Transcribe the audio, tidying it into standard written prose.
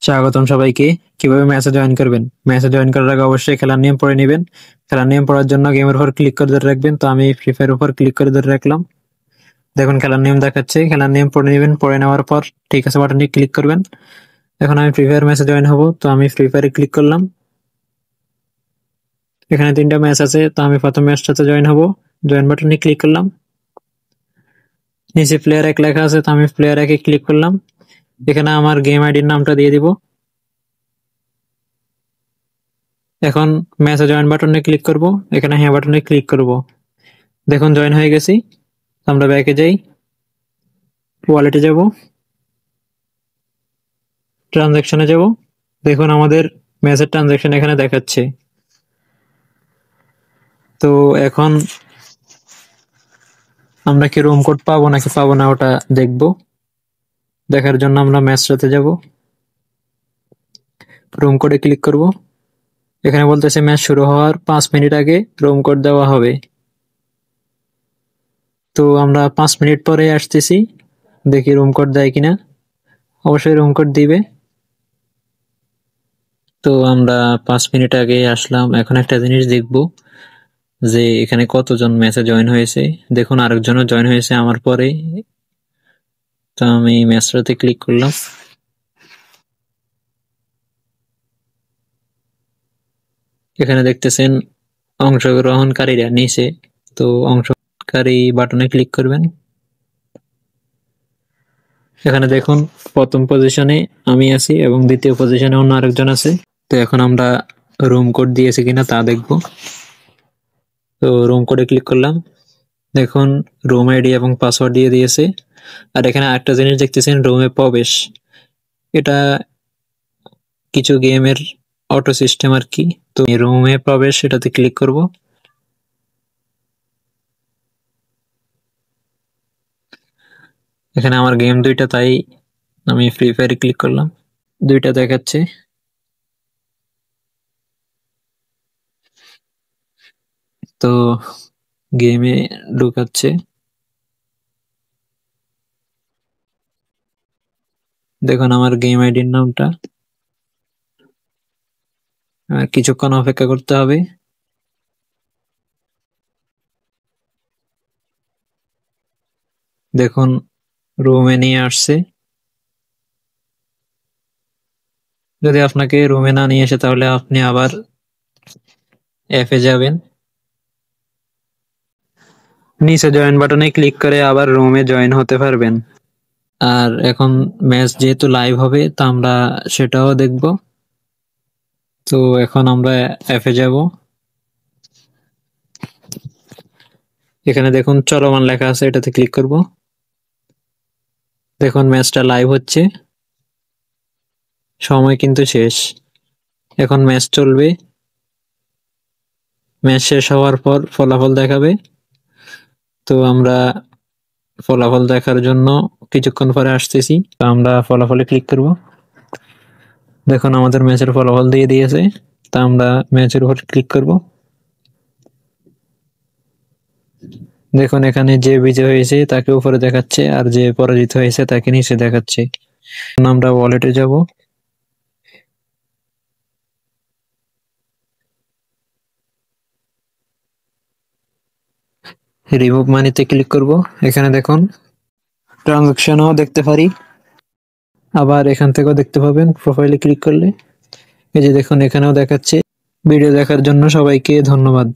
স্বাগতম সবাইকে। কিভাবে ম্যাচে জয়েন করবেন? ম্যাচে জয়েন করার আগে অবশ্যই খেলার নিয়ম পড়ে নেবেন। খেলার নিয়ম পড়ার জন্য গেমের উপর ক্লিক করে ধরে রাখবেন। তো আমি ফ্রি ফায়ার উপর ক্লিক করে ধরে রাখলাম। দেখুন খেলার নিয়ম দেখাচ্ছে। খেলার নিয়ম পড়ে নেবেন। পড়ে নেওয়ার পর ঠিক আছে বাটনে ক্লিক করবেন। এখন আমি ফ্রি ফায়ার ম্যাচে জয়েন হব। তো আমি ফ্রি ফায়ারে ক্লিক করলাম। এখানে 3টা ম্যাচ আছে। তো আমি প্রথম ম্যাচটাতে জয়েন হব। জয়েন বাটনে ক্লিক করলাম। নিচে প্লেয়ার 1 লেখা আছে। তো আমি প্লেয়ার 1-এ ক্লিক করলাম। এখানে আমার গেম আইডির নামটা দিয়ে দিব। এখন ম্যাচে জয়েন বাটনে ক্লিক করব। এখানে হ্যাঁ বাটনে ক্লিক করব। দেখুন জয়েন হয়ে গেছি। আমরা ব্যাকে যাই, ওয়ালেটে যাব, ট্রানজাকশনে যাব। দেখুন আমাদের ম্যাচের ট্রানজাকশন এখানে দেখাচ্ছে। তো এখন আমরা কি রুম কোড পাবো নাকি পাবো না ওটা দেখব। দেখার জন্য আমরা ম্যাচটাতে যাব, রুম কোডে ক্লিক করব। এখানে বলতেছে ম্যাচ শুরু হওয়ার 5 মিনিট আগে রুম কোড দেওয়া হবে। তো আমরা 5 মিনিট পরে আসতেছি, দেখি রুম কোড দেয় কিনা। অবশ্যই রুম কোড দিবে। তো আমরা 5 মিনিট আগে আসলাম। এখন একটা জিনিস দেখব যে এখানে কতজন ম্যাচে জয়েন হয়েছে। দেখুন আরেকজনও জয়েন হয়েছে আমার পরে। তো আমি ম্যাচটাতে ক্লিক করলাম। এখানে দেখতেছেন অংশগ্রহণকারীরা নিচে। তো অংশগ্রহণকারী বাটনে ক্লিক করবেন। এখানে দেখুন প্রথম পজিশনে আমি আছি এবং দ্বিতীয় পজিশনে অন্য আরেকজন আছে। তো এখন আমরা রুম কোড দিয়েছি কিনা তা দেখব। তো রুম কোডে ক্লিক করলাম। দেখুন রুম আইডি এবং পাসওয়ার্ড দিয়ে দিয়েছে। আর এখানে আরেকটা জিনিস দেখতেছেন রুমে প্রবেশ। এটা কিছু গেমের অটো সিস্টেম আর কি। তো রুমে প্রবেশ এটাতে ক্লিক করব। এখানে আমার গেম 2টা, তাই আমি ফ্রি ফায়ারে ক্লিক করলাম। 2টা দেখাচ্ছে। তো গেমে ঢুকাচ্ছে। দেখুন আমার গেম আইডির নামটা। কিছুক্ষণ অপেক্ষা করতে হবে। দেখুন রুমে নিয়ে আসছে। যদি আপনাকে রুমে না নিয়ে আসে তাহলে আপনি আবার অ্যাপে যাবেন। নিচে জয়েন বাটনে ক্লিক করে আবার রুমে জয়েন হতে পারবেন। আর এখন ম্যাচ যেহেতু লাইভ হবে তা আমরা সেটাও দেখব। তো এখন আমরা অ্যাপে যাব। এখানে দেখুন চলমান লেখা আছে, এটাতে ক্লিক করব। দেখুন ম্যাচটা লাইভ হচ্ছে। সময় কিন্তু শেষ। এখন ম্যাচ চলবে। ম্যাচ শেষ হওয়ার পর ফলাফল দেখাবে। তো আমরা ফলাফল দেখার জন্য কিছুক্ষণ পরে আসতেছি। তো আমরা ফলাফলে ক্লিক করব। দেখুন আমাদের ম্যাচের ফলাফল দিয়ে দিয়েছে। তা আমরা ম্যাচের উপর ক্লিক করব। দেখুন এখানে যে বিজয় হয়েছে তাকে উপরে দেখাচ্ছে আর যে পরাজিত হয়েছে তাকে নিচে দেখাচ্ছে। আমরা ওয়ালেটে যাব। রিমুভ মানিতে ক্লিক করব। এখানে দেখুন ট্রানজাকশনও দেখতে পারি। আবার এখান থেকেও দেখতে পাবেন প্রোফাইলে ক্লিক করলে। এই যে দেখুন এখানেও দেখাচ্ছে। ভিডিও দেখার জন্য সবাইকে ধন্যবাদ।